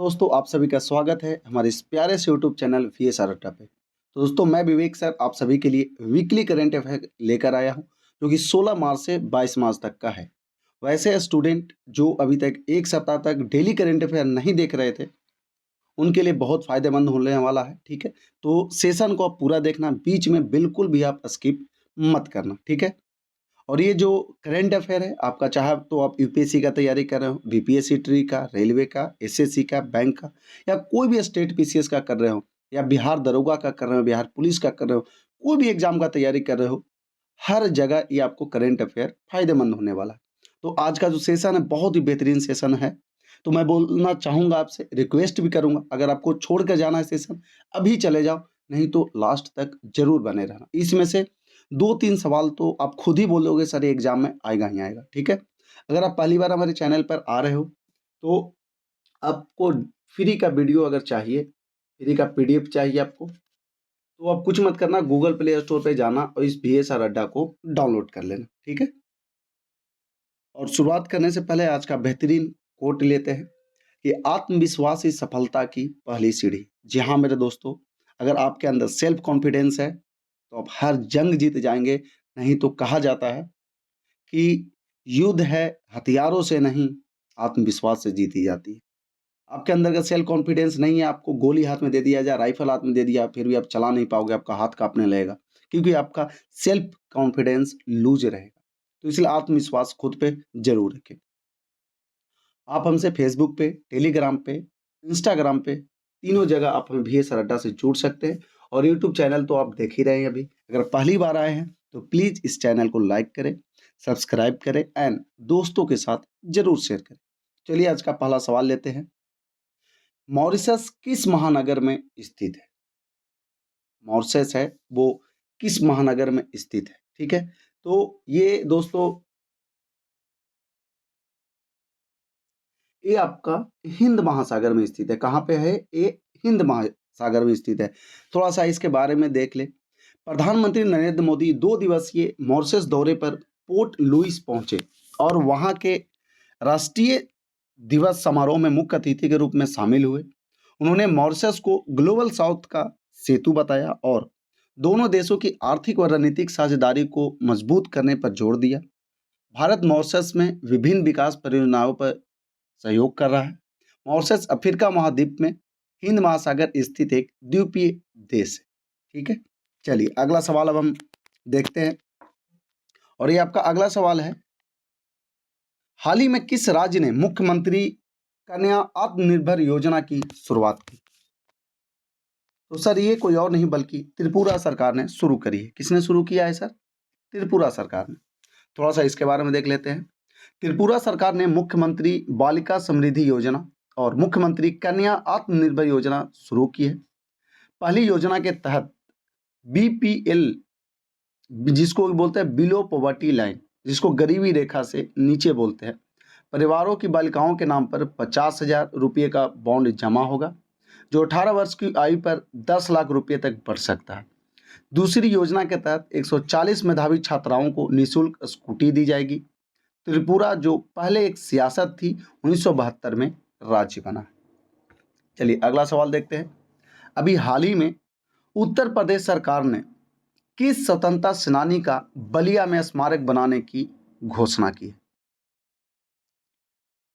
दोस्तों आप सभी का स्वागत है हमारे इस प्यारे से यूट्यूब चैनल VSR अड्डा पे। तो दोस्तों मैं विवेक सर आप सभी के लिए वीकली करंट अफेयर लेकर आया हूँ जो कि 16 मार्च से 22 मार्च तक का है। वैसे स्टूडेंट जो अभी तक एक सप्ताह तक डेली करंट अफेयर नहीं देख रहे थे उनके लिए बहुत फायदेमंद होने वाला है, ठीक है। तो सेशन को आप पूरा देखना, बीच में बिल्कुल भी आप स्किप मत करना, ठीक है। और ये जो करंट अफेयर है आपका, चाहे तो आप यूपीएससी का तैयारी कर रहे हो, बीपीएससी ट्री का, रेलवे का, एसएससी का, बैंक का, या कोई भी स्टेट पीसीएस का कर रहे हो, या बिहार दरोगा का कर रहे हो, बिहार पुलिस का कर रहे हो, कोई भी एग्जाम का तैयारी कर रहे हो, हर जगह ये आपको करंट अफेयर फायदेमंद होने वाला है। तो आज का जो सेशन है बहुत ही बेहतरीन सेशन है। तो मैं बोलना चाहूंगा आपसे, रिक्वेस्ट भी करूंगा, अगर आपको छोड़ कर जाना है सेशन अभी चले जाओ, नहीं तो लास्ट तक जरूर बने रहना। इसमें से 2-3 सवाल तो आप खुद ही बोलोगे सर ये एग्जाम में आएगा ही आएगा, ठीक है। अगर आप पहली बार हमारे चैनल पर आ रहे हो तो आपको फ्री का वीडियो अगर चाहिए, फ्री का पीडीएफ चाहिए आपको, तो आप कुछ मत करना, गूगल प्ले स्टोर पे जाना और इस VSR अड्डा को डाउनलोड कर लेना, ठीक है। और शुरुआत करने से पहले आज का बेहतरीन कोट लेते हैं कि आत्मविश्वास ही सफलता की पहली सीढ़ी। जी हाँ मेरे दोस्तों, अगर आपके अंदर सेल्फ कॉन्फिडेंस है तो आप हर जंग जीत जाएंगे। नहीं तो कहा जाता है कि युद्ध है हथियारों से नहीं, आत्मविश्वास से जीती जाती है। आपके अंदर का सेल्फ कॉन्फिडेंस नहीं है, आपको गोली हाथ में दे दिया जाए, राइफल हाथ में दे दिया, फिर भी आप चला नहीं पाओगे, आपका हाथ कांपने लगेगा, क्योंकि आपका सेल्फ कॉन्फिडेंस लूज रहेगा। तो इसलिए आत्मविश्वास खुद पे जरूर रखें। आप हमसे फेसबुक पे, टेलीग्राम पे, इंस्टाग्राम पे, तीनों जगह आप हमें VSR अड्डा से जुड़ सकते हैं। और यूट्यूब चैनल तो आप देख ही रहे हैं अभी। अगर पहली बार आए हैं तो प्लीज़ इस चैनल को लाइक करें, सब्सक्राइब करें एंड दोस्तों के साथ जरूर शेयर करें। चलिए आज का पहला सवाल लेते हैं। मॉरिशस किस महानगर में स्थित है? मॉरिशस है वो किस महानगर में स्थित है, ठीक है। तो ये दोस्तों, ये आपका हिंद महासागर में स्थित है। कहाँ पे है ये? हिंद महासागर में स्थित है। थोड़ा सा इसके बारे में देख ले। प्रधानमंत्री नरेंद्र मोदी 2 दिवसीय मॉरिशस दौरे पर पोर्ट लुइस पहुंचे और वहां के राष्ट्रीय दिवस समारोह में मुख्य अतिथि के रूप में शामिल हुए। उन्होंने मॉरिशस को ग्लोबल साउथ का सेतु बताया और दोनों देशों की आर्थिक और रणनीतिक साझेदारी को मजबूत करने पर जोर दिया। भारत मॉरिशस में विभिन्न विकास परियोजनाओं पर सहयोग कर रहा है। मॉरिशस अफ्रीका महाद्वीप में हिंद महासागर स्थित एक द्वीपीय देश है, ठीक है। चलिए अगला सवाल अब हम देखते हैं। और ये आपका अगला सवाल है, हाल ही में किस राज्य ने मुख्यमंत्री कन्या आत्मनिर्भर योजना की शुरुआत की? तो सर ये कोई और नहीं बल्कि त्रिपुरा सरकार ने शुरू करी है। किसने शुरू किया है सर? त्रिपुरा सरकार ने। थोड़ा सा इसके बारे में देख लेते हैं। त्रिपुरा सरकार ने मुख्यमंत्री बालिका समृद्धि योजना और मुख्यमंत्री कन्या आत्मनिर्भर योजना शुरू की है। पहली योजना के तहत BPL, जिसको बोलते हैं बिलो पॉवर्टी लाइन, जिसको गरीबी रेखा से नीचे बोलते हैं, परिवारों की बालिकाओं के नाम पर 50,000 रुपये का बॉन्ड जमा होगा, जो 18 वर्ष की आयु पर 10 लाख रुपये तक बढ़ सकता है। दूसरी योजना के तहत 140 मेधावी छात्राओं को निःशुल्क स्कूटी दी जाएगी। त्रिपुरा जो पहले एक सियासत थी 1972 में राज्य बना। चलिए अगला सवाल देखते हैं। अभी हाल ही में उत्तर प्रदेश सरकार ने किस स्वतंत्रता सेनानी का बलिया में स्मारक बनाने की घोषणा की है?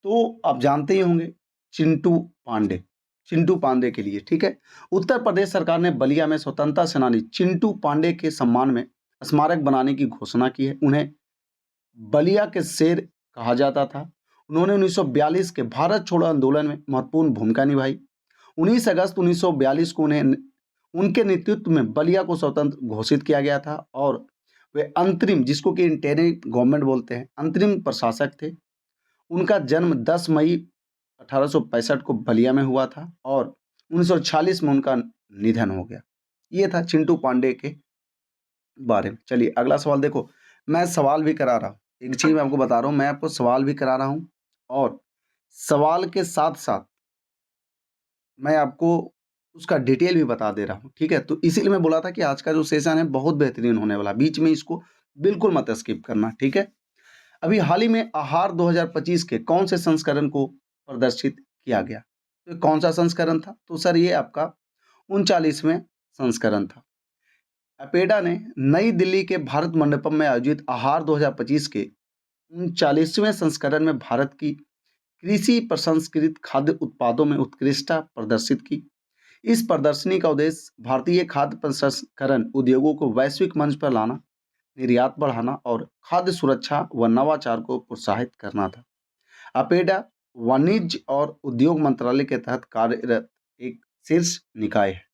तो आप जानते ही होंगे, चिंटू पांडे। चिंटू पांडे के लिए, ठीक है। उत्तर प्रदेश सरकार ने बलिया में स्वतंत्रता सेनानी चिंटू पांडे के सम्मान में स्मारक बनाने की घोषणा की है। उन्हें बलिया के शेर कहा जाता था। उन्होंने 1942 के भारत छोड़ो आंदोलन में महत्वपूर्ण भूमिका निभाई। 19 अगस्त 1942 को उन्हें उनके नेतृत्व में बलिया को स्वतंत्र घोषित किया गया था और वे अंतरिम, जिसको कि इंटरिम गवर्नमेंट बोलते हैं, अंतरिम प्रशासक थे। उनका जन्म 10 मई 1865 को बलिया में हुआ था और 1946 में उनका निधन हो गया। ये था चिंटू पांडे के बारे में। चलिए अगला सवाल देखो। मैं सवाल भी करा रहा हूँ, एक चीज मैं आपको बता रहा हूँ, मैं आपको सवाल भी करा रहा हूँ और सवाल के साथ साथ मैं आपको उसका डिटेल भी बता दे रहा हूँ, ठीक है। तो इसीलिए मैं बोला था कि आज का जो सेशन है बहुत बेहतरीन होने वाला, बीच में इसको बिल्कुल मत स्किप करना, ठीक है। अभी हाल ही में आहार 2025 के कौन से संस्करण को प्रदर्शित किया गया? तो ये कौन सा संस्करण था? तो सर ये आपका 39वें संस्करण था। अपेडा ने नई दिल्ली के भारत मंडपम में आयोजित आहार 2025 के 39वें संस्करण में भारत की कृषि प्रसंस्कृत खाद्य उत्पादों में उत्कृष्टता प्रदर्शित की। इस प्रदर्शनी का उद्देश्य भारतीय खाद्य प्रसंस्करण उद्योगों को वैश्विक मंच पर लाना, निर्यात बढ़ाना और खाद्य सुरक्षा व नवाचार को प्रोत्साहित करना था। अपेडा वाणिज्य और उद्योग मंत्रालय के तहत कार्यरत एक शीर्ष निकाय है।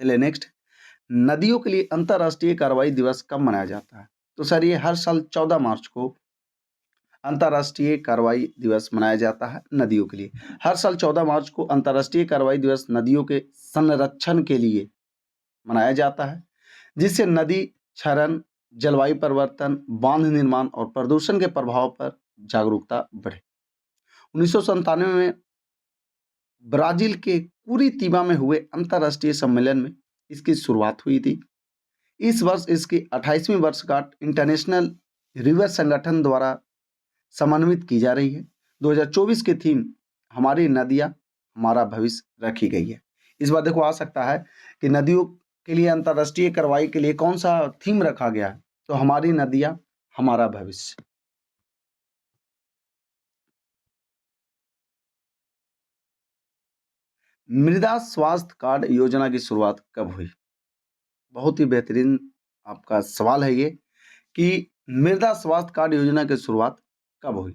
चलिए नेक्स्ट, नदियों के लिए अंतर्राष्ट्रीय कार्रवाई दिवस कब मनाया जाता है? तो सर ये हर साल 14 मार्च को अंतर्राष्ट्रीय कार्रवाई दिवस मनाया जाता है नदियों के लिए। हर साल 14 मार्च को अंतर्राष्ट्रीय कार्रवाई दिवस नदियों के संरक्षण के लिए मनाया जाता है, जिससे नदी क्षरण, जलवायु परिवर्तन, बांध निर्माण और प्रदूषण के प्रभाव पर जागरूकता बढ़े। 1997 में ब्राजील के कुरितिबा में हुए अंतर्राष्ट्रीय सम्मेलन में इसकी शुरुआत हुई थी। इस वर्ष इसकी 28वीं वर्षगांठ इंटरनेशनल रिवर संगठन द्वारा समन्वित की जा रही है। 2024 की थीम हमारी नदियाँ हमारा भविष्य रखी गई है। इस बार देखो आ सकता है कि नदियों के लिए अंतर्राष्ट्रीय कार्रवाई के लिए कौन सा थीम रखा गया है? तो हमारी नदियाँ हमारा भविष्य। मृदा स्वास्थ्य कार्ड योजना की शुरुआत कब हुई? बहुत ही बेहतरीन आपका सवाल है ये कि मृदा स्वास्थ्य कार्ड योजना की शुरुआत कब हुई?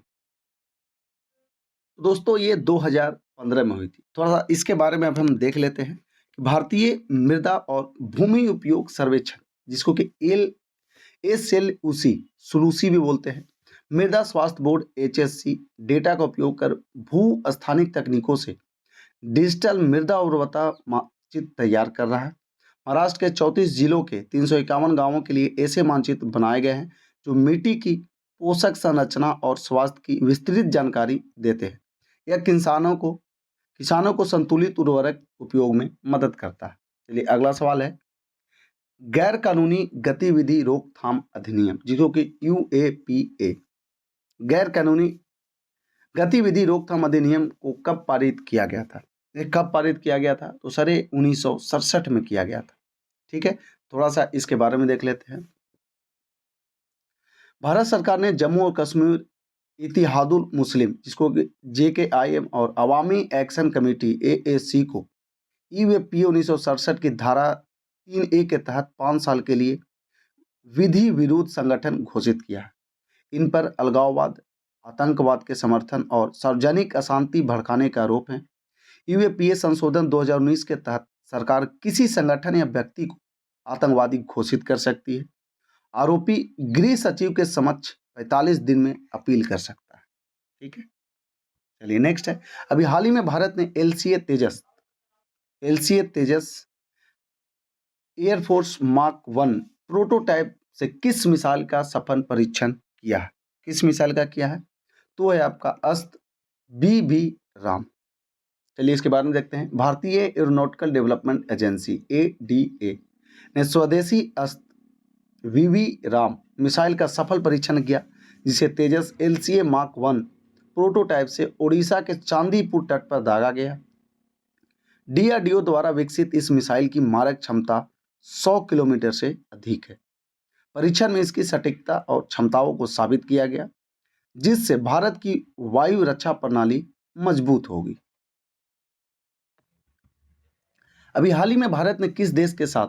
दोस्तों ये 2015 में हुई थी। थोड़ा-सा इसके बारे में अब हम देख लेते हैं कि भारतीय मृदा और भूमि उपयोग सर्वेक्षण, जिसको कि एसएलयूसी सुलूसी भी बोलते हैं, मृदा स्वास्थ्य बोर्ड एचएससी डेटा का उपयोग कर भू-स्थानिक तकनीकों से डिजिटल मृदा उर्वरता मानचित्र तैयार कर रहा है। महाराष्ट्र के 34 जिलों के 351 गांवों के लिए ऐसे मानचित्र बनाए गए हैं जो मिट्टी की पोषक संरचना और स्वास्थ्य की विस्तृत जानकारी देते हैं। यह किसानों को संतुलित उर्वरक उपयोग में मदद करता है। चलिए अगला सवाल है, गैर कानूनी गतिविधि रोकथाम अधिनियम, जिसको कि यूएपीए, गैर कानूनी गतिविधि रोकथाम अधिनियम को कब पारित किया गया था? ये कब पारित किया गया था? तो सर 1967 में किया गया था। ठीक है, थोड़ा सा इसके बारे में देख लेते हैं। भारत सरकार ने जम्मू और कश्मीर इतिहादुल मुस्लिम, जिसको जेकेआईएम और अवामी एक्शन कमेटी एएसी को ईवीपी 1967 की धारा 3A के तहत 5 साल के लिए विधि विरुद्ध संगठन घोषित किया है। इन पर अलगाववाद, आतंकवाद के समर्थन और सार्वजनिक अशांति भड़काने का आरोप है। यूएपीए संशोधन 2019 के तहत सरकार किसी संगठन या व्यक्ति को आतंकवादी घोषित कर सकती है। आरोपी गृह सचिव के समक्ष 45 दिन में अपील कर सकता है। ठीक है, चलिए नेक्स्ट है, अभी हाल ही में भारत ने एलसीए तेजस एयरफोर्स मार्क 1 प्रोटोटाइप से किस मिसाइल का सफल परीक्षण किया है? किस मिसाइल का किया है? तो है आपका अस्त्र बीबी राम। चलिए इसके बारे में देखते हैं। भारतीय एरोनॉटिकल डेवलपमेंट एजेंसी एडीए ने स्वदेशी अस्त्र वीवी राम मिसाइल का सफल परीक्षण किया, जिसे तेजस एलसीए मार्क 1 प्रोटोटाइप से ओडिशा के चांदीपुर तट पर दागा गया। डीआरडीओ द्वारा विकसित इस मिसाइल की मारक क्षमता 100 किलोमीटर से अधिक है। परीक्षण में इसकी सटीकता और क्षमताओं को साबित किया गया, जिससे भारत की वायु रक्षा प्रणाली मजबूत होगी। अभी हाल ही में भारत ने किस देश के साथ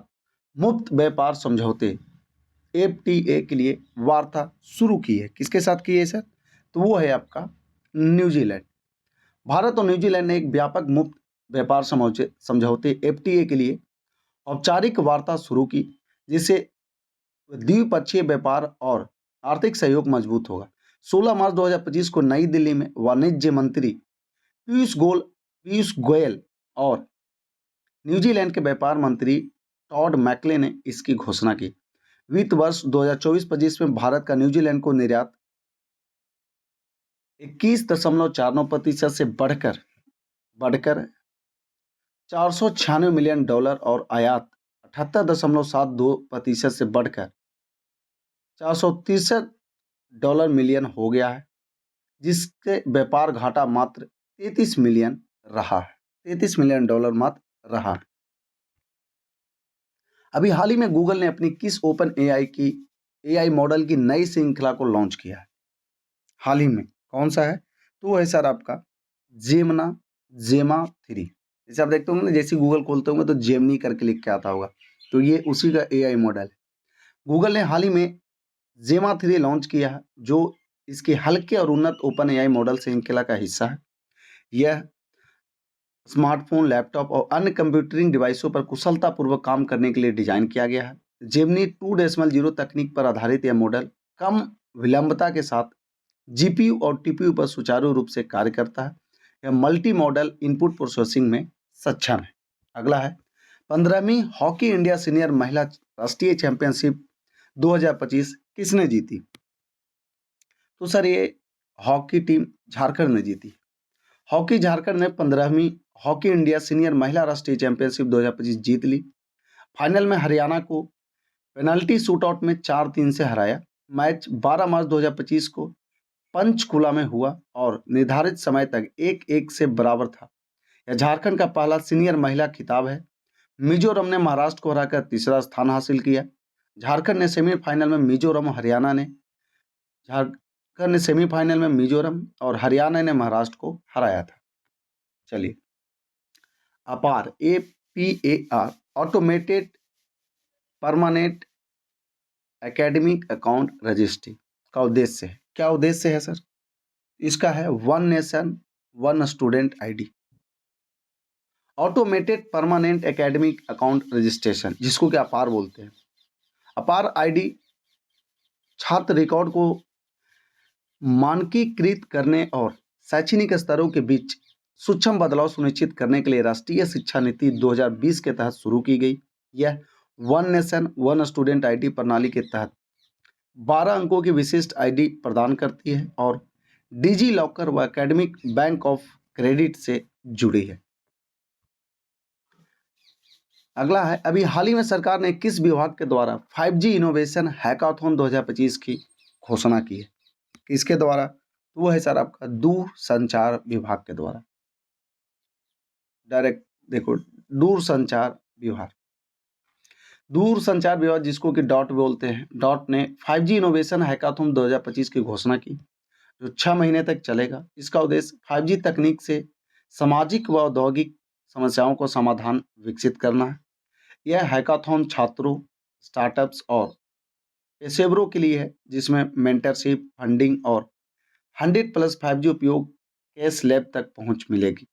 मुक्त व्यापार समझौते एफटीए के लिए वार्ता शुरू की है? किसके साथ की है सर? तो वो है आपका न्यूजीलैंड। भारत और न्यूजीलैंड ने एक व्यापक मुक्त व्यापार समझौते एफटीए के लिए औपचारिक वार्ता शुरू की, जिससे द्विपक्षीय व्यापार और आर्थिक सहयोग मजबूत होगा। 16 मार्च 2025 को नई दिल्ली में वाणिज्य मंत्री पीयूष गोयल और न्यूजीलैंड के व्यापार मंत्री टॉड मैकले ने इसकी घोषणा की। वित्त वर्ष 2024-25 में भारत का न्यूजीलैंड को निर्यात 21.49% से बढ़कर $496 मिलियन और आयात 78.72% से बढ़कर $463 मिलियन हो गया है, जिसके व्यापार घाटा मात्र $33 मिलियन रहा है, $33 मिलियन मात्र रहा है। अभी हाल ही में गूगल ने अपनी किस ओपन एआई मॉडल की नई श्रृंखला को लॉन्च किया है? हाल ही में कौन सा है? तो वो है सर आपका जेमा 3। जैसे आप देखते होंगे ना, जैसे गूगल खोलते होंगे तो जेमनी करके लिख के आता होगा, तो ये उसी का एआई मॉडल है। गूगल ने हाल ही में जेमा 3 लॉन्च किया है, जो इसके हल्के और उन्नत ओपन एआई मॉडल श्रृंखला का हिस्सा है। यह स्मार्टफोन, लैपटॉप और अन्य कंप्यूटिंग डिवाइसों पर कुशलतापूर्वक काम करने के लिए डिजाइन किया गया है। जेमिनी 2.0 तकनीक पर आधारित यह मॉडल कम विलंबता के साथ जीपीयू और टीपीयू पर सुचारू रूप से कार्य करता है। यह मल्टी मॉडल इनपुट प्रोसेसिंग में सक्षम है। अगला है 15वीं हॉकी इंडिया सीनियर महिला राष्ट्रीय चैंपियनशिप 2025 किसने जीती? तो सर ये हॉकी टीम झारखंड ने जीती। हॉकी झारखंड ने 15वीं हॉकी इंडिया सीनियर महिला राष्ट्रीय चैंपियनशिप 2025 जीत ली। फाइनल में हरियाणा को पेनल्टी शूटआउट में 4-3 से हराया। मैच 12 मार्च 2025 को पंचकुला में हुआ और निर्धारित समय तक 1-1 से बराबर था। यह झारखंड का पहला सीनियर महिला खिताब है। मिजोरम ने महाराष्ट्र को हराकर तीसरा स्थान हासिल किया। झारखंड ने सेमीफाइनल में मिजोरम और हरियाणा ने महाराष्ट्र को हराया था। चलिए, अपार APAR automated permanent academic account registry का उद्देश्य है। क्या उद्देश्य है सर इसका? है one nation one student ID, automated permanent academic account registration, जिसको कि अपार बोलते हैं। अपार आईडी छात्र रिकॉर्ड को मानकीकृत करने और शैक्षणिक स्तरों के बीच सूक्ष्म बदलाव सुनिश्चित करने के लिए राष्ट्रीय शिक्षा नीति 2020 के तहत शुरू की गई। यह one nation one student ID प्रणाली के तहत 12 अंकों की विशिष्ट आईडी प्रदान करती है और डिजी लॉकर व एकेडमिक बैंक ऑफ क्रेडिट से जुड़ी है। अगला है, अभी हाल ही में सरकार ने किस विभाग के द्वारा 5G इनोवेशन हैकाथॉन 2025 की घोषणा की है? किसके द्वारा? तो वो है सर आपका दूरसंचार विभाग के द्वारा। डायरेक्ट देखो, दूरसंचार विभाग जिसको कि डॉट बोलते हैं, डॉट ने 5G इनोवेशन हैकाथॉन 2025 की घोषणा की, जो 6 महीने तक चलेगा। इसका उद्देश्य 5G तकनीक से सामाजिक व औद्योगिक समस्याओं को समाधान विकसित करना है। यह हैकाथॉन छात्रों, स्टार्टअप्स और पेशेवरों के लिए है, जिसमें मेंटरशिप, फंडिंग और 100+ 5G उपयोग कैश लैब तक पहुंच मिलेगी।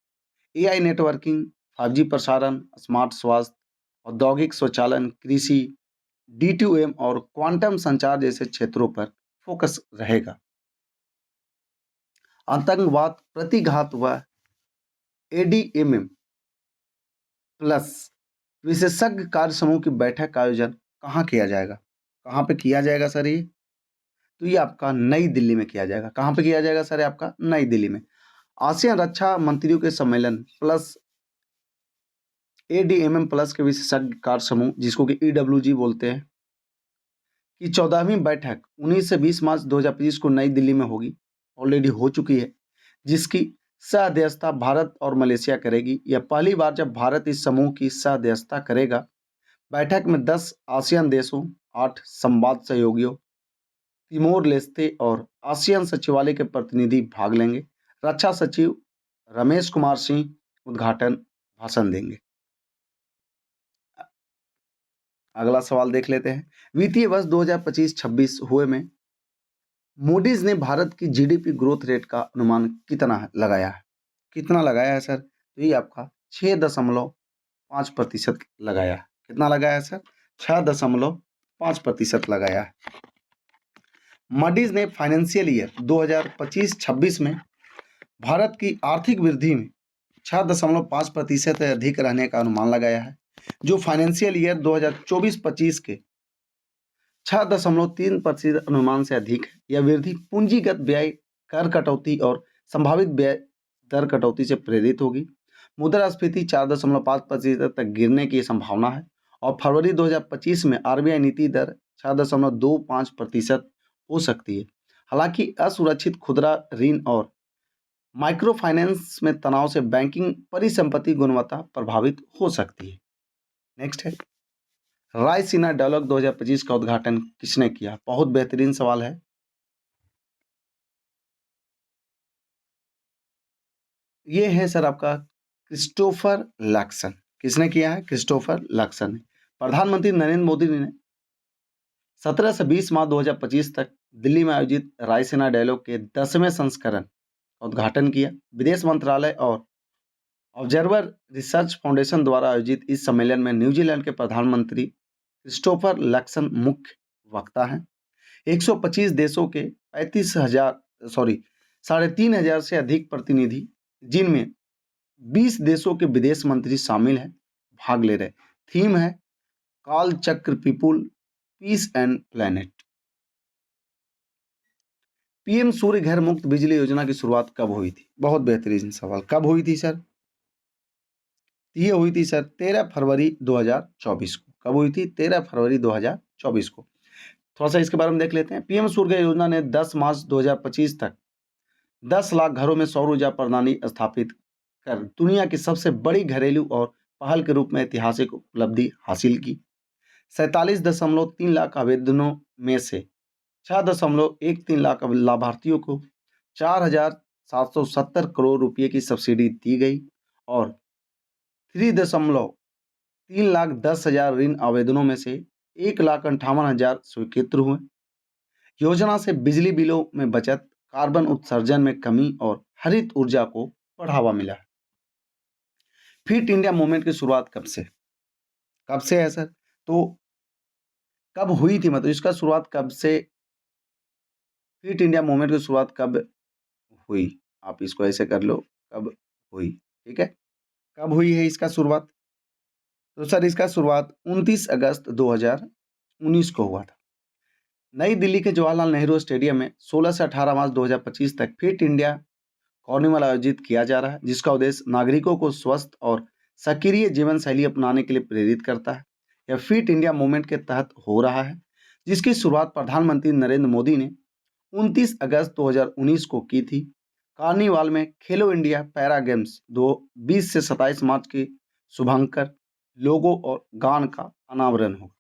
एआई नेटवर्किंग, 5G प्रसारण, स्मार्ट स्वास्थ्य, औद्योगिक स्वचालन, कृषि, D2M और क्वांटम संचार जैसे क्षेत्रों पर फोकस रहेगा। आतंकवाद प्रतिघात व ADMM प्लस विशेषज्ञ कार्य समूह की बैठक का आयोजन कहाँ किया जाएगा? कहाँ पे किया जाएगा सर ये? तो ये आपका नई दिल्ली में किया जाएगा। कहाँ पे किया जाएगा सर? आपका नई दिल्ली में। आसियान रक्षा मंत्रियों के सम्मेलन प्लस ADMM प्लस के विशेषज्ञ कार्य समूह, जिसको कि EWG बोलते हैं, की 14वीं बैठक 19 से 20 मार्च 2025 को नई दिल्ली में होगी। ऑलरेडी हो चुकी है, जिसकी सह अध्यक्षता भारत और मलेशिया करेगी। यह पहली बार जब भारत इस समूह की सह अध्यक्षता करेगा। बैठक में 10 आसियान देशों, 8 संवाद सहयोगियों, तिमोर लेस्ते और आसियान सचिवालय के प्रतिनिधि भाग लेंगे। रक्षा सचिव रमेश कुमार सिंह उद्घाटन भाषण देंगे। अगला सवाल देख लेते हैं। वित्तीय वर्ष 2025-26 हुए में मूडीज ने भारत की जीडीपी ग्रोथ रेट का अनुमान कितना लगाया है? कितना लगाया है सर? तो ये आपका 6.5% लगाया है। कितना लगाया है सर? 6.5% लगाया है। मूडीज ने फाइनेंशियल ईयर 2025-26 में भारत की आर्थिक वृद्धि में 6.5% से अधिक रहने का अनुमान लगाया है, जो फाइनेंशियल ईयर 2024-25 के 6.3% अनुमान से अधिक है। यह वृद्धि पूंजीगत व्यय, कर कटौती और संभावित व्यय दर कटौती से प्रेरित होगी। मुद्रास्फीति 4.5% तक गिरने की संभावना है और फरवरी 2025 में RBI नीति दर 6.25% हो सकती है। हालांकि असुरक्षित खुदरा ऋण और माइक्रो फाइनेंस में तनाव से बैंकिंग परिसंपत्ति गुणवत्ता प्रभावित हो सकती है। नेक्स्ट है, रायसीना डायलॉग 2025 का उद्घाटन किसने किया? बहुत बेहतरीन सवाल है। ये है सर आपका क्रिस्टोफर लक्सन। किसने किया है? क्रिस्टोफर लक्सन ने। प्रधानमंत्री नरेंद्र मोदी ने 17 से 20 मार्च 2025 तक दिल्ली में आयोजित रायसीना डायलॉग के 10वें संस्करण का उद्घाटन किया। विदेश मंत्रालय और ऑब्जर्वर रिसर्च फाउंडेशन द्वारा आयोजित इस सम्मेलन में न्यूजीलैंड के प्रधानमंत्री क्रिस्टोफर लक्सन मुख्य वक्ता हैं। 125 देशों के 3,500 से अधिक प्रतिनिधि, जिनमें 20 देशों के विदेश मंत्री शामिल हैं, भाग ले रहे। थीम है Kaal Chakra people, peace and planet. PM Surya Ghar Muft बिजली योजना की शुरुआत कब हुई थी? बहुत बेहतरीन सवाल। कब हुई थी सर? ये हुई थी सर 13 फरवरी 2024 को। कब हुई थी? 13 फरवरी 2024 को। थोड़ा सा इसके बारे में देख लेते हैं। पीएम सूर्य घर योजना ने 10 मार्च 2025 तक 10 लाख घरों में सौर ऊर्जा प्रणाली स्थापित कर दुनिया की सबसे बड़ी घरेलू और पहल के रूप में ऐतिहासिक उपलब्धि हासिल की। 47.3 लाख आवेदनों में से 6.13 लाख लाभार्थियों को 4,770 करोड़ रुपए की सब्सिडी दी गई और 3.3 लाख 10,000 ऋण आवेदनों में से 1,58,000 स्वीकृत हुए। योजना से बिजली बिलों में बचत, कार्बन उत्सर्जन में कमी और हरित ऊर्जा को बढ़ावा मिला है। फिट इंडिया मूवमेंट की शुरुआत कब से है सर? तो कब हुई थी, मतलब इसका शुरुआत कब से, फिट इंडिया मूवमेंट की शुरुआत कब हुई? आप इसको ऐसे कर लो, कब हुई, ठीक है। कब हुई है इसका शुरुआत? तो सर इसका शुरुआत 29 अगस्त 2019 को हुआ था। नई दिल्ली के जवाहरलाल नेहरू स्टेडियम में 16 से 18 मार्च 2025 तक फिट इंडिया कार्निवल आयोजित किया जा रहा है, जिसका उद्देश्य नागरिकों को स्वस्थ और सक्रिय जीवन शैली अपनाने के लिए प्रेरित करता है। यह फिट इंडिया मूवमेंट के तहत हो रहा है, जिसकी शुरुआत प्रधानमंत्री नरेंद्र मोदी ने 29 अगस्त 2019 को की थी। कार्निवाल में खेलो इंडिया पैरा गेम्स 20 से 27 मार्च के शुभांकर लोगो और गान का अनावरण होगा।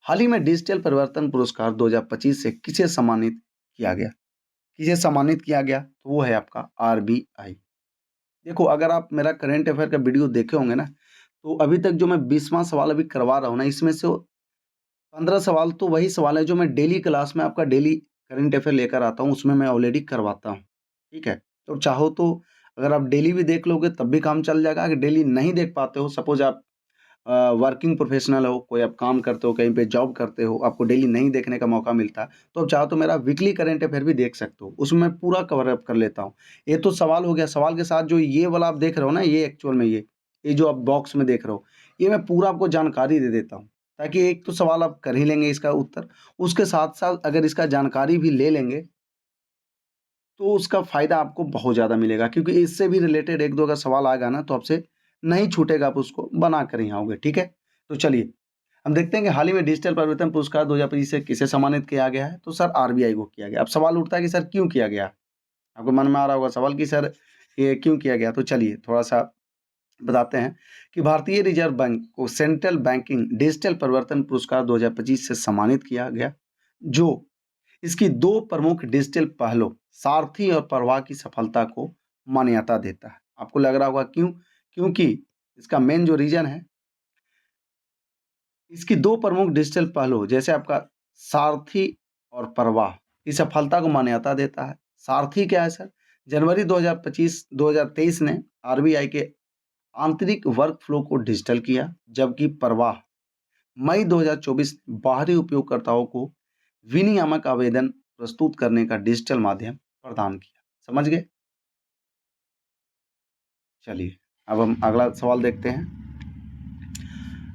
हाल ही में डिजिटल परिवर्तन पुरस्कार 2025 से किसे सम्मानित किया गया? तो वो है आपका आरबीआई। देखो, अगर आप मेरा करंट अफेयर का वीडियो देखे होंगे ना, तो अभी तक जो मैं 20वां सवाल अभी करवा रहा हूँ ना, इसमें से 15 सवाल तो वही सवाल है जो मैं डेली क्लास में आपका डेली करंट अफेयर लेकर आता हूँ, उसमें मैं ऑलरेडी करवाता हूँ, ठीक है। तो चाहो तो अगर आप डेली भी देख लोगे तब भी काम चल जाएगा। अगर डेली नहीं देख पाते हो, सपोज आप वर्किंग प्रोफेशनल हो, कोई आप काम करते हो, कहीं पे जॉब करते हो, आपको डेली नहीं देखने का मौका मिलता, तो आप चाहो तो मेरा वीकली करंट अफेयर भी देख सकते हो, उसमें मैं पूरा कवर अप कर लेता हूँ। ये तो सवाल हो गया, सवाल के साथ जो ये वाला आप देख रहे हो ना, ये एक्चुअल में ये जो आप बॉक्स में देख रहे हो, ये मैं पूरा आपको जानकारी दे देता हूँ, ताकि एक तो सवाल आप कर ही लेंगे इसका उत्तर, उसके साथ साथ अगर इसका जानकारी भी ले लेंगे तो उसका फायदा आपको बहुत ज़्यादा मिलेगा, क्योंकि इससे भी रिलेटेड एक दो अगर सवाल आएगा ना तो आपसे नहीं छूटेगा, आप उसको बना कर ही आओगे, ठीक है। तो चलिए हम देखते हैं कि हाल ही में डिजिटल परिवर्तन पुरस्कार 2025 से किसे सम्मानित किया गया है। तो सर आरबीआई को किया गया। अब सवाल उठता है कि सर क्यों किया गया? आपको मन में आ रहा होगा सवाल कि सर ये क्यों किया गया। तो चलिए थोड़ा सा बताते हैं कि भारतीय रिजर्व बैंक को सेंट्रल बैंकिंग डिजिटल परिवर्तन पुरस्कार 2025 से सम्मानित किया गया, जो इसकी दो प्रमुख डिजिटल पहलों सारथी और प्रवाह की सफलता को मान्यता देता है। आपको लग रहा होगा क्यों? क्योंकि इसका मेन जो रीजन है, इसकी दो प्रमुख डिजिटल पहलू, जैसे आपका सारथी और प्रवाह की सफलता को मान्यता देता है। सारथी क्या है सर? जनवरी 2023 ने आरबीआई के आंतरिक वर्क फ्लो को डिजिटल किया, जबकि प्रवाह मई 2024 बाहरी उपयोगकर्ताओं को विनियामक आवेदन प्रस्तुत करने का डिजिटल माध्यम प्रदान किया। समझ गए? चलिए अब हम अगला सवाल देखते हैं।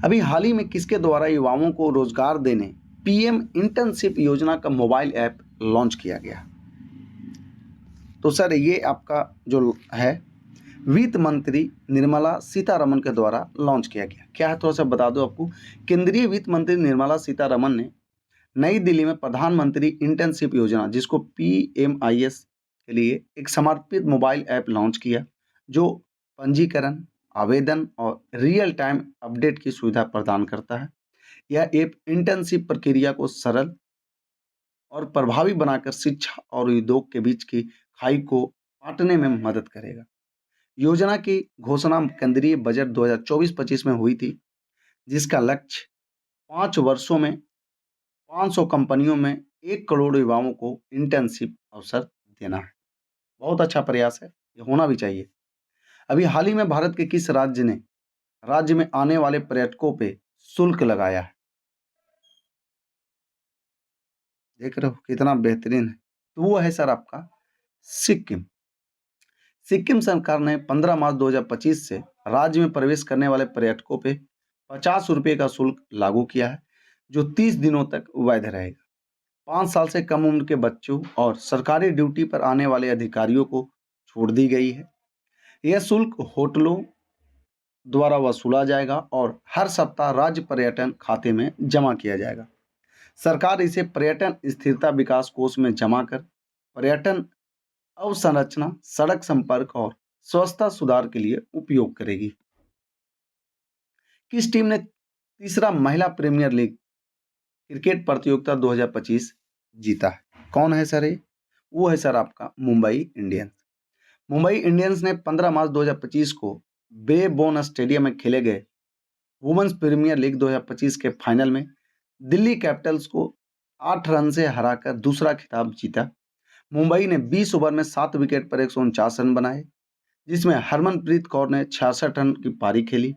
अभी हाल ही में किसके द्वारा युवाओं को रोजगार देने पीएम इंटर्नशिप योजना का मोबाइल ऐप लॉन्च किया गया? तो सर ये आपका जो है वित्त मंत्री निर्मला सीतारमण के द्वारा लॉन्च किया गया। क्या है थोड़ा सा बता दो आपको। केंद्रीय वित्त मंत्री निर्मला सीतारमण ने नई दिल्ली में प्रधानमंत्री इंटर्नशिप योजना, जिसको पीएमआईएस के लिए एक समर्पित मोबाइल ऐप लॉन्च किया, जो पंजीकरण, आवेदन और रियल टाइम अपडेट की सुविधा प्रदान करता है। यह ऐप इंटर्नशिप प्रक्रिया को सरल और प्रभावी बनाकर शिक्षा और उद्योग के बीच की खाई को पाटने में मदद करेगा। योजना की घोषणा केंद्रीय बजट 2024-25 में हुई थी, जिसका लक्ष्य 5 वर्षों में 500 कंपनियों में 1 करोड़ युवाओं को इंटर्नशिप अवसर देना है। बहुत अच्छा प्रयास है, ये होना भी चाहिए। अभी हाल ही में भारत के किस राज्य में आने वाले पर्यटकों पे शुल्क लगाया है? देख रहे हो कितना बेहतरीन है। तो वो है सर आपका सिक्किम। सिक्किम सरकार ने 15 मार्च 2025 से राज्य में प्रवेश करने वाले पर्यटकों पे 50 रुपये का शुल्क लागू किया है, जो 30 दिनों तक वैध रहेगा। 5 साल से कम उम्र के बच्चों और सरकारी ड्यूटी पर आने वाले अधिकारियों को छूट दी गई है। यह शुल्क होटलों द्वारा वसूला जाएगा और हर सप्ताह राज्य पर्यटन खाते में जमा किया जाएगा। सरकार इसे पर्यटन स्थिरता विकास कोष में जमा कर पर्यटन अवसंरचना, सड़क संपर्क और स्वच्छता सुधार के लिए उपयोग करेगी। किस टीम ने तीसरा महिला प्रीमियर लीग क्रिकेट प्रतियोगिता 2025 जीता है? कौन है सर ये? वो है सर आपका मुंबई इंडियंस। मुंबई इंडियंस ने 15 मार्च 2025 को ब्रेबोर्न स्टेडियम में खेले गए वुमेन्स प्रीमियर लीग 2025 के फाइनल में दिल्ली कैपिटल्स को 8 रन से हराकर दूसरा खिताब जीता। मुंबई ने 20 ओवर में 7 विकेट पर 149 रन बनाए, जिसमें हरमनप्रीत कौर ने 66 रन की पारी खेली।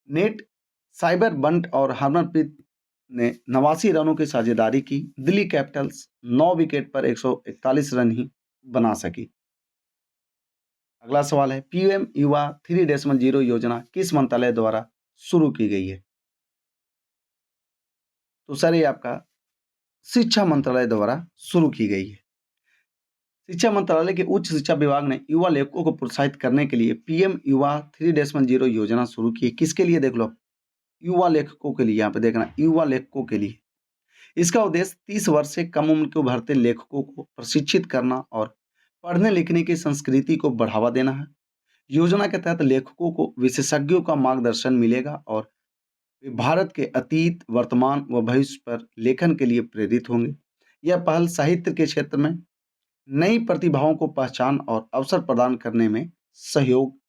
नेट साइबर बंट और हरमनप्रीत ने 89 रनों की साझेदारी की। दिल्ली कैपिटल्स 9 विकेट पर 141 रन ही बना सकी। अगला सवाल है, पीएम युवा 3.0 योजना किस मंत्रालय द्वारा शुरू की गई है? तो सर ये आपका शिक्षा मंत्रालय द्वारा शुरू की गई है। शिक्षा मंत्रालय के उच्च शिक्षा विभाग ने युवा लेखकों को प्रोत्साहित करने के लिए पीएम युवा 3.0 योजना शुरू की है। किसके लिए? देख लो, युवा लेखकों के लिए। यहाँ पे देखना, युवा लेखकों के लिए। इसका उद्देश्य 30 वर्ष से कम उम्र के उभरते लेखकों को प्रशिक्षित करना और पढ़ने लिखने की संस्कृति को बढ़ावा देना है। योजना के तहत लेखकों को विशेषज्ञों का मार्गदर्शन मिलेगा और वे भारत के अतीत, वर्तमान व भविष्य पर लेखन के लिए प्रेरित होंगे। यह पहल साहित्य के क्षेत्र में नई प्रतिभाओं को पहचान और अवसर प्रदान करने में सहयोग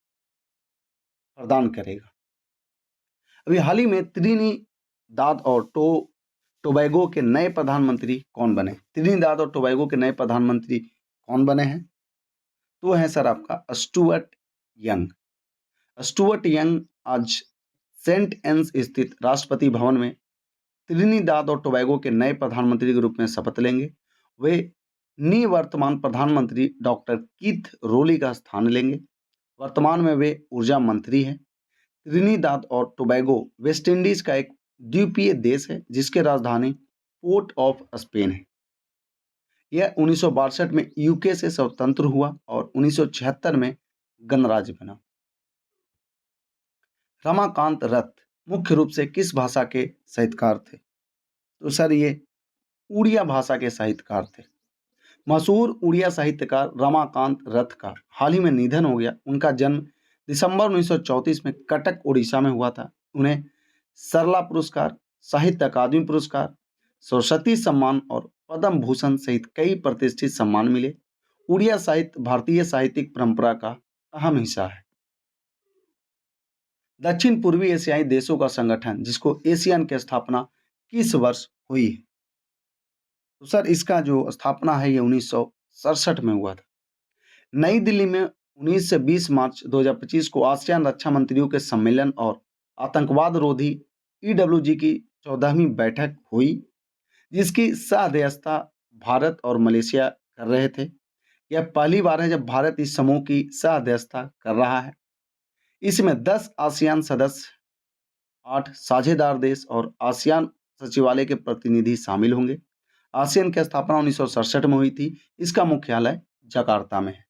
प्रदान करेगा। अभी हाल ही में त्रिनिदाद और टोबैगो के नए प्रधानमंत्री कौन बने? त्रिनिदाद और टोबैगो के नए प्रधानमंत्री कौन बने हैं? तो है सर आपका स्टुअर्ट यंग। स्टुअर्ट यंग आज सेंट एन्स स्थित राष्ट्रपति भवन में त्रिनिदाद और टोबैगो के नए प्रधानमंत्री के रूप में शपथ लेंगे। वे निवर्तमान प्रधानमंत्री डॉक्टर कीथ रोली का स्थान लेंगे। वर्तमान में वे ऊर्जा मंत्री हैं। त्रिनिदाद और टोबैगो वेस्ट इंडीज का एक द्वीपीय देश है, जिसकी राजधानी पोर्ट ऑफ स्पेन है। यह 1962 में यूके से स्वतंत्र हुआ और 1976 में गणराज्य बना। रमाकांत रथ मुख्य रूप से किस भाषा के साहित्यकार थे? तो सर ये उड़िया भाषा के साहित्यकार थे। मशहूर उड़िया साहित्यकार रमाकांत रथ का हाल ही में निधन हो गया। उनका जन्म दिसंबर 1934 में कटक उड़ीसा में हुआ था। उन्हें सरला पुरस्कार, साहित्य अकादमी पुरस्कार, सरस्वती सम्मान और पद्म भूषण सहित कई प्रतिष्ठित सम्मान मिले। उड़िया साहित्य भारतीय साहित्यिक परंपरा का अहम हिस्सा है। दक्षिण पूर्वी एशियाई देशों का संगठन, जिसको एशियन की स्थापना किस वर्ष हुई है? तो सर इसका जो स्थापना है ये 1967 में हुआ था। नई दिल्ली में 19 से 20 मार्च 2025 को आसियान रक्षा मंत्रियों के सम्मेलन और आतंकवाद रोधी ईडब्ल्यूजी की 14वीं बैठक हुई, जिसकी सह-अध्यक्षता भारत और मलेशिया कर रहे थे। यह पहली बार है जब भारत इस समूह की सह-अध्यक्षता कर रहा है। इसमें 10 आसियान सदस्य, 8 साझेदार देश और आसियान सचिवालय के प्रतिनिधि शामिल होंगे। आसियान की स्थापना 1967 में हुई थी। इसका मुख्यालय जकार्ता में है।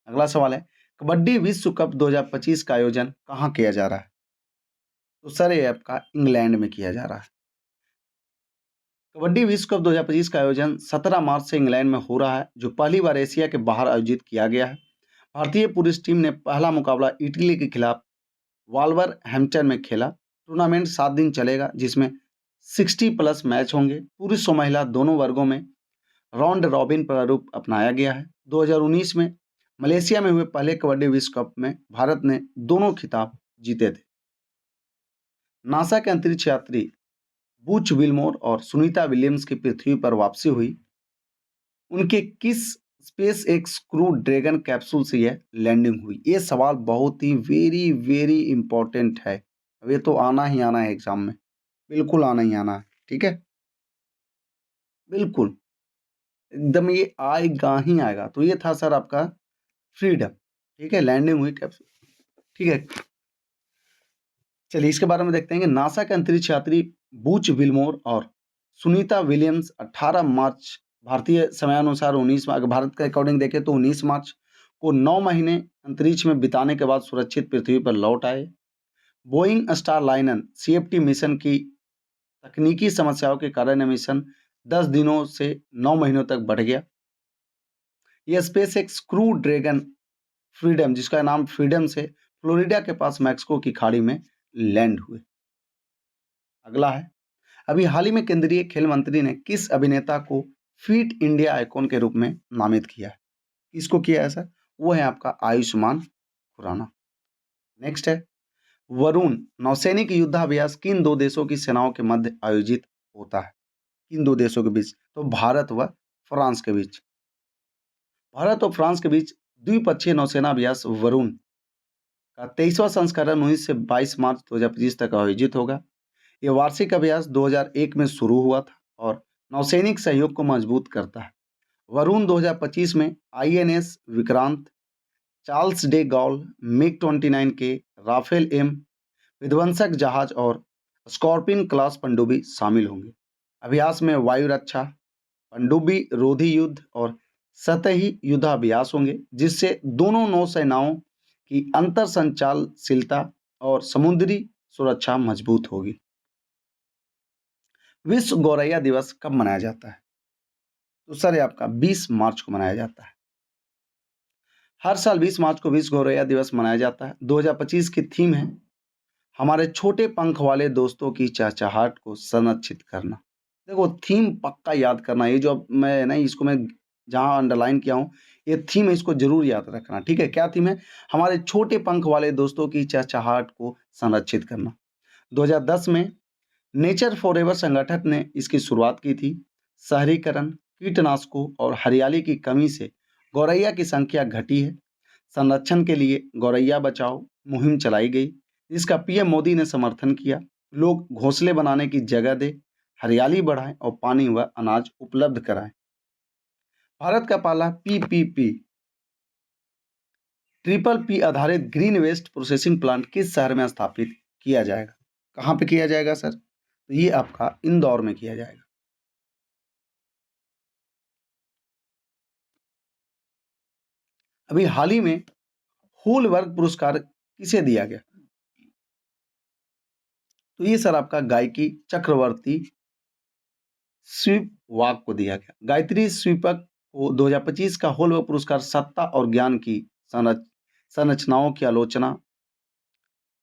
अगला सवाल है, कबड्डी विश्व कप 2025 का आयोजन कहाँ किया जा रहा है? तो सर ये आपका इंग्लैंड में किया जा रहा है। कबड्डी विश्व कप 2025 का आयोजन 17 मार्च से इंग्लैंड में हो रहा है, जो पहली बार एशिया के बाहर आयोजित किया गया है। भारतीय पुरुष टीम ने पहला मुकाबला इटली के खिलाफ वॉल्वरहैम्पटन में खेला। टूर्नामेंट 7 दिन चलेगा, जिसमें 60 प्लस मैच होंगे। पुरुष और महिला दोनों वर्गों में राउंड रॉबिन प्रारूप अपनाया गया है। 2019 में मलेशिया में हुए पहले कबड्डी विश्व कप में भारत ने दोनों खिताब जीते थे। नासा के अंतरिक्ष यात्री बूच विल्मोर और सुनीता विलियम्स की पृथ्वी पर वापसी हुई। उनके किस space x crew dragon capsule से यह लैंडिंग हुई? ये सवाल बहुत ही वेरी वेरी इंपॉर्टेंट है। अब ये तो आना ही आना है एग्जाम में, बिल्कुल आना ही आना है। ठीक है, बिल्कुल एकदम ये आएगा ही आएगा। तो ये था सर आपका फ्रीडम। ठीक है, लैंडिंग हुई कैप्सूल। ठीक है, चलिए इसके बारे में देखते हैं कि नासा के अंतरिक्ष यात्री बूच विल्मोर और सुनीता विलियम्स 18 मार्च भारतीय समयानुसार 19 अगर भारत के अकॉर्डिंग देखें तो 19 मार्च को 9 महीने अंतरिक्ष में बिताने के बाद सुरक्षित पृथ्वी पर लौट आए। Boeing star liner CFT mission की तकनीकी समस्याओं के कारण यह मिशन 10 दिनों से 9 महीनों तक बढ़ गया। यह space x crew dragon freedom, जिसका नाम फ्रीडम से फ्लोरिडा के पास मैक्सिको की खाड़ी में लैंड हुए। अगला है, अभी हाल ही में केंद्रीय खेल मंत्री ने किस अभिनेता को फिट इंडिया आइकॉन के रूप में नामित किया है? किसको किया है सर? वो है आपका आयुष्मान खुराना। नेक्स्ट है, वरुण नौसैनिक युद्धाभ्यास किन दो देशों की सेनाओं के मध्य आयोजित होता है? किन दो देशों के बीच? तो भारत व फ्रांस के बीच। भारत और फ्रांस के बीच द्विपक्षीय नौसेना अभ्यास वरुण का 23वां संस्करण 19 से 22 मार्च 2025 तक आयोजित होगा। यह वार्षिक अभ्यास 2001 में शुरू हुआ था और नौसैनिक सहयोग को मजबूत करता है। वरुण 2025 में INS विक्रांत, चार्ल्स डे गॉल, MiG-29 के, राफेल M विध्वंसक जहाज और स्कॉर्पियन क्लास पनडुब्बी शामिल होंगे। अभ्यास में वायु रक्षा, पनडुब्बी रोधी युद्ध और सतही युद्धाभ्यास होंगे, जिससे दोनों नौसेनाओं की अंतर संचालनशीलता और समुद्री सुरक्षा मजबूत होगी। विश्व गौरैया दिवस कब मनाया जाता है? तो सर ये आपका 20 मार्च को मनाया जाता है। हर साल 20 मार्च को विश्व गौरैया दिवस मनाया जाता है। 2025 की थीम है हमारे छोटे पंख वाले दोस्तों की चहचहाट को संरक्षित करना। देखो थीम पक्का याद करना, ये जो मैं ना इसको मैं जहाँ अंडरलाइन किया हूँ, ये थीम है, इसको जरूर याद रखना। ठीक है, क्या थीम है? हमारे छोटे पंख वाले दोस्तों की चहचहाट को संरक्षित करना। 2010 में नेचर फॉरएवर संगठन ने इसकी शुरुआत की थी। शहरीकरण, कीटनाशकों और हरियाली की कमी से गौरैया की संख्या घटी है। संरक्षण के लिए गौरैया बचाओ मुहिम चलाई गई, जिसका PM मोदी ने समर्थन किया। लोग घोंसले बनाने की जगह दे, हरियाली बढ़ाएं और पानी व अनाज उपलब्ध कराएं। भारत का पहला PPP ट्रिपल P आधारित ग्रीन वेस्ट प्रोसेसिंग प्लांट किस शहर में स्थापित किया जाएगा? कहाँ पे किया जाएगा सर? तो ये आपका इंदौर में किया जाएगा। अभी हाल ही में होलबर्ग पुरस्कार किसे दिया गया? तो ये सर आपका गायकी चक्रवर्ती स्पिवाक को दिया गया। गायत्री स्पिवाक को 2025 का होलबर्ग पुरस्कार सत्ता और ज्ञान की संरचनाओं की आलोचना,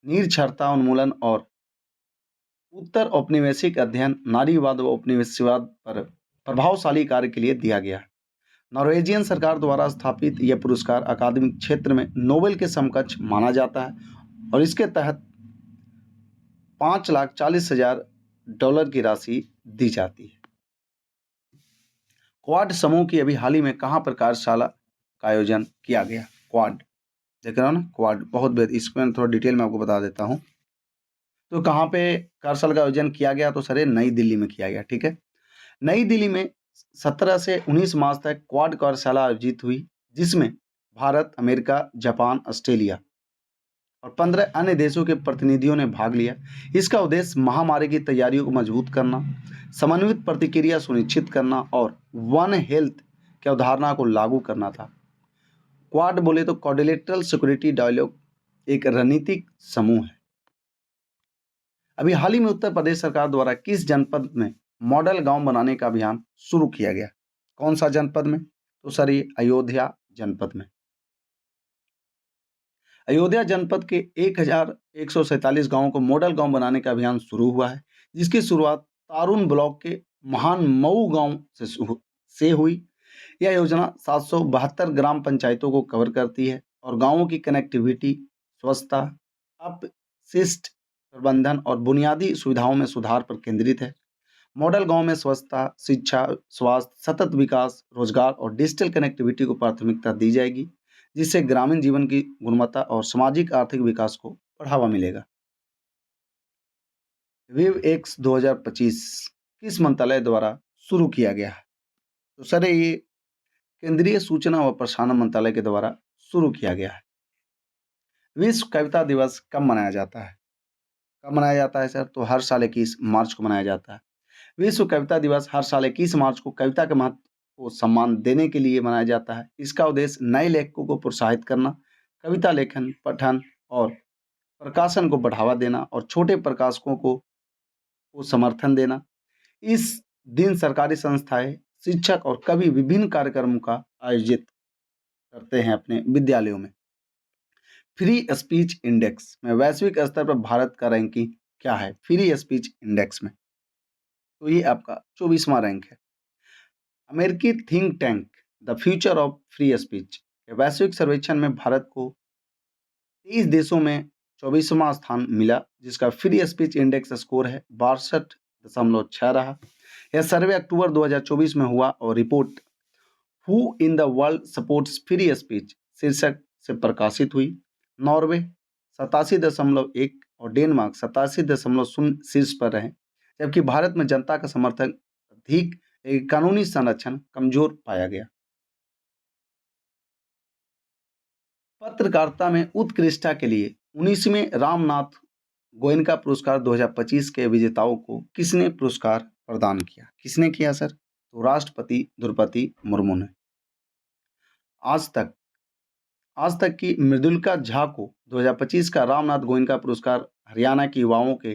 निरक्षरता उन्मूलन और उत्तर औपनिवेशिक अध्ययन, नारीवाद व उपनिवेशवाद पर प्रभावशाली कार्य के लिए दिया गया है। नॉर्वेजियन सरकार द्वारा स्थापित यह पुरस्कार अकादमिक क्षेत्र में नोबेल के समकक्ष माना जाता है और इसके तहत $5,40,000 की राशि दी जाती है। क्वाड समूह की अभी हाल ही में कहाँ पर कार्यशाला का आयोजन किया गया? क्वाड देख रहे हो ना, क्वाड बहुत बेहतर। इसमें थोड़ा डिटेल में आपको बता देता हूँ। तो कहाँ पे कार्यशाला का आयोजन किया गया? तो सर नई दिल्ली में किया गया। ठीक है, नई दिल्ली में 17 से 19 मार्च तक क्वाड कार्यशाला आयोजित हुई, जिसमें भारत, अमेरिका, जापान, ऑस्ट्रेलिया और 15 अन्य देशों के प्रतिनिधियों ने भाग लिया। इसका उद्देश्य महामारी की तैयारियों को मजबूत करना, समन्वित प्रतिक्रिया सुनिश्चित करना और वन हेल्थ की अवधारणा को लागू करना था। क्वाड बोले तो क्वाड्रिलेटरल सिक्योरिटी डायलॉग एक रणनीतिक समूह है। अभी हाल ही में उत्तर प्रदेश सरकार द्वारा किस जनपद में मॉडल गांव बनाने का अभियान शुरू किया गया। कौन सा जनपद में? तो सर ये अयोध्या जनपद में। अयोध्या जनपद के 1147 गांवों को मॉडल गांव बनाने का अभियान शुरू हुआ है, जिसकी शुरुआत तारून ब्लॉक के महान मऊ गांव से हुई। यह योजना 772 ग्राम पंचायतों को कवर करती है और गांवों की कनेक्टिविटी, स्वच्छता, अपशिष्ट प्रबंधन और बुनियादी सुविधाओं में सुधार पर केंद्रित है। मॉडल गांव में स्वच्छता, शिक्षा, स्वास्थ्य, सतत विकास, रोजगार और डिजिटल कनेक्टिविटी को प्राथमिकता दी जाएगी, जिससे ग्रामीण जीवन की गुणवत्ता और सामाजिक आर्थिक विकास को बढ़ावा मिलेगा। विव एक्स 2025 किस मंत्रालय द्वारा शुरू किया गया है? तो सर ये केंद्रीय सूचना व प्रसारण मंत्रालय के द्वारा शुरू किया गया है। विश्व कविता दिवस कब मनाया जाता है? कब मनाया जाता है सर? तो हर साल 21 मार्च को मनाया जाता है। विश्व कविता दिवस हर साल 21 मार्च को कविता के महत्व को सम्मान देने के लिए मनाया जाता है। इसका उद्देश्य नए लेखकों को प्रोत्साहित करना, कविता लेखन, पठन और प्रकाशन को बढ़ावा देना और छोटे प्रकाशकों को समर्थन देना। इस दिन सरकारी संस्थाएं, शिक्षक और कवि विभिन्न कार्यक्रमों का आयोजित करते हैं अपने विद्यालयों में। फ्री स्पीच इंडेक्स में वैश्विक स्तर पर भारत का रैंकिंग क्या है? फ्री स्पीच इंडेक्स में तो ये आपका 24वां रैंक है। अमेरिकी think tank the future of free speech के वैश्विक सर्वेक्षण में भारत को 23 देशों में 24वां स्थान मिला, जिसका फ्री स्पीच इंडेक्स स्कोर है 62.6 रहा। यह सर्वे अक्टूबर 2024 में हुआ और report who in the world supports free speech शीर्षक से प्रकाशित हुई। नॉर्वे 87.1 और डेनमार्क 87.0 शीर्ष पर रहे, जबकि भारत में जनता का समर्थन अधिक, लेकिन कानूनी संरक्षण कमजोर पाया गया। पत्रकारिता में उत्कृष्टता के लिए 19वें रामनाथ गोयनका पुरस्कार 2025 के विजेताओं को किसने पुरस्कार प्रदान किया? किसने किया सर? तो राष्ट्रपति द्रौपदी मुर्मू ने। आज तक की मृदुलका झा को 2025 का रामनाथ गोयनका पुरस्कार हरियाणा के युवाओं के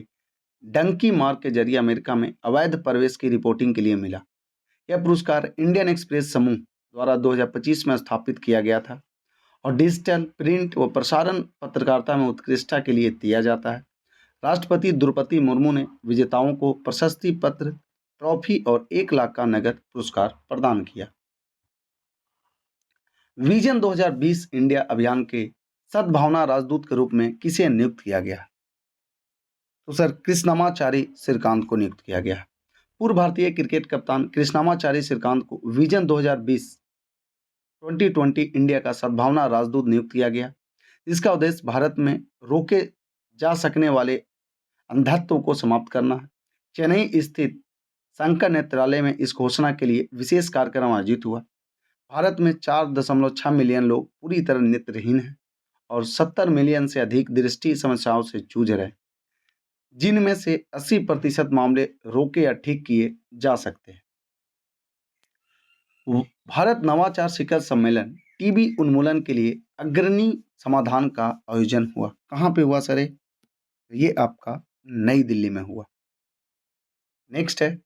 डंकी मार्ग के जरिए अमेरिका में अवैध प्रवेश की रिपोर्टिंग के लिए मिला। यह पुरस्कार इंडियन एक्सप्रेस समूह द्वारा 2025 में स्थापित किया गया था और डिजिटल, प्रिंट व प्रसारण पत्रकारिता में उत्कृष्टता के लिए दिया जाता है। राष्ट्रपति द्रौपदी मुर्मू ने विजेताओं को प्रशस्ति पत्र, ट्रॉफी और 1 लाख का नगद पुरस्कार प्रदान किया। विजन 2020 इंडिया अभियान के सद्भावना राजदूत के रूप में किसे नियुक्त किया गया? तो सर कृष्णमाचारी श्रीकांत को नियुक्त किया गया। पूर्व भारतीय क्रिकेट कप्तान कृष्णमाचारी श्रीकांत को विजन 2020 इंडिया का सद्भावना राजदूत नियुक्त किया गया, जिसका उद्देश्य भारत में रोके जा सकने वाले अंधत्व को समाप्त करना है। चेन्नई स्थित शंकर नेत्रालय में इस घोषणा के लिए विशेष कार्यक्रम आयोजित हुआ। भारत में 4.6 मिलियन लोग पूरी तरह नेत्रहीन हैं और 70 मिलियन से अधिक दृष्टि समस्याओं से जूझ रहे हैं, जिनमें से 80% मामले रोके या ठीक किए जा सकते हैं। भारत नवाचार शिखर सम्मेलन टीबी उन्मूलन के लिए अग्रणी समाधान का आयोजन हुआ। कहाँ पे हुआ सर? ये आपका नई दिल्ली में हुआ। नेक्स्ट है,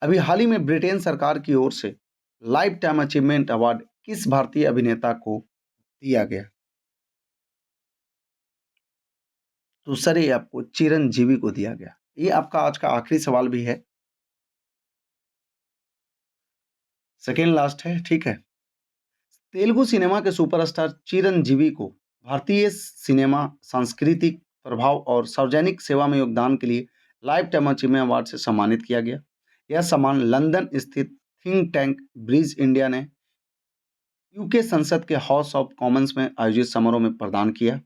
अभी हाल ही में ब्रिटेन सरकार की ओर से लाइफ टाइम अचीवमेंट अवार्ड किस भारतीय अभिनेता को दिया गया? तो सर ये आपको चिरंजीवी को दिया गया। ये आपका आज का आखिरी सवाल भी है, सेकेंड लास्ट है, ठीक है। तेलुगु सिनेमा के सुपरस्टार चिरंजीवी को भारतीय सिनेमा सांस्कृतिक प्रभाव और सार्वजनिक सेवा में योगदान के लिए लाइफ टाइम अचीवमेंट अवार्ड से सम्मानित किया गया। यह सम्मान लंदन स्थित थिंक टैंक ब्रिज इंडिया ने यूके संसद के हाउस ऑफ कॉमन्स में आयोजित समारोह में प्रदान किया।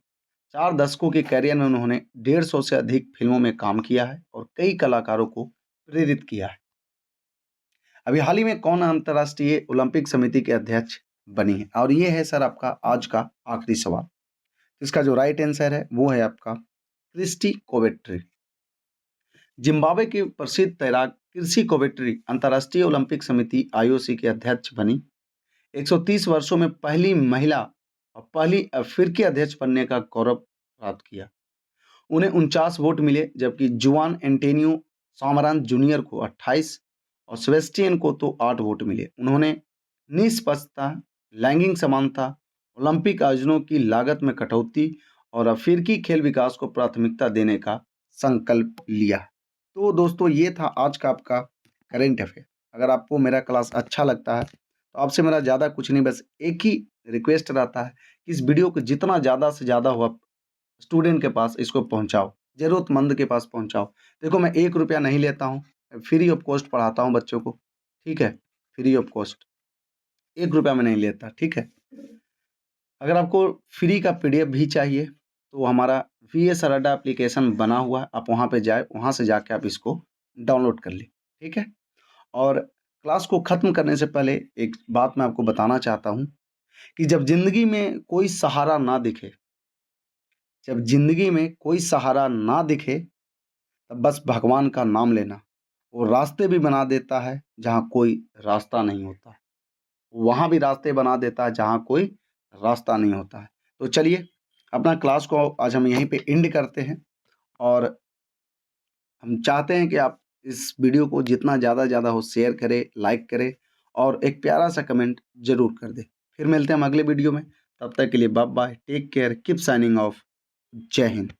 4 दशकों के कैरियर में उन्होंने 150 से अधिक फिल्मों में काम किया है और कई कलाकारों को प्रेरित किया है। अभी हाल ही में कौन अंतर्राष्ट्रीय ओलंपिक समिति के अध्यक्ष बनी है? और ये है सर आपका आज का आखिरी सवाल। इसका जो राइट आंसर है वो है आपका क्रिस्टी कोवेट्री। जिम्बाब्वे की प्रसिद्ध तैराक क्रिस्टी कोवेट्री अंतर्राष्ट्रीय ओलंपिक समिति आईओसी के अध्यक्ष बनी। 130 वर्षों में पहली महिला और पहली अफ्रीकी अध्यक्ष बनने का गौरव प्राप्त किया। उन्हें 49 वोट मिले, जबकि जुआन एंटोनियो सामरान जूनियर को 28 और सेबेस्टियन को तो 8 वोट मिले। उन्होंने निष्पक्षता, लैंगिक समानता, ओलंपिक आयोजनों की लागत में कटौती और अफ्रीकी खेल विकास को प्राथमिकता देने का संकल्प लिया। तो दोस्तों ये था आज का आपका करेंट अफेयर। अगर आपको मेरा क्लास अच्छा लगता है तो आपसे मेरा ज़्यादा कुछ नहीं, बस एक ही रिक्वेस्ट रहता है कि इस वीडियो को जितना ज़्यादा से ज़्यादा हो स्टूडेंट के पास इसको पहुंचाओ, ज़रूरतमंद के पास पहुंचाओ। देखो मैं 1 रुपया नहीं लेता हूँ, फ्री ऑफ कॉस्ट पढ़ाता हूँ बच्चों को, ठीक है? फ्री ऑफ कॉस्ट, 1 रुपया मैं नहीं लेता, ठीक है? अगर आपको फ्री का पीडीएफ भी चाहिए तो हमारा वीएस अड्डा एप्लीकेशन बना हुआ है, आप वहाँ पे जाए, वहाँ से जाके आप इसको डाउनलोड कर लें, ठीक है? और क्लास को ख़त्म करने से पहले एक बात मैं आपको बताना चाहता हूँ कि जब ज़िंदगी में कोई सहारा ना दिखे, जब ज़िंदगी में कोई सहारा ना दिखे, तब बस भगवान का नाम लेना। वो रास्ते भी बना देता है जहाँ कोई रास्ता नहीं होता, वहाँ भी रास्ते बना देता है जहाँ कोई रास्ता नहीं होता है। तो चलिए अपना क्लास को आज हम यहीं पे एंड करते हैं और हम चाहते हैं कि आप इस वीडियो को जितना ज़्यादा हो शेयर करें, लाइक करें और एक प्यारा सा कमेंट ज़रूर कर दें। फिर मिलते हैं हम अगले वीडियो में, तब तक के लिए bye bye, take care, keep signing off. जय हिंद।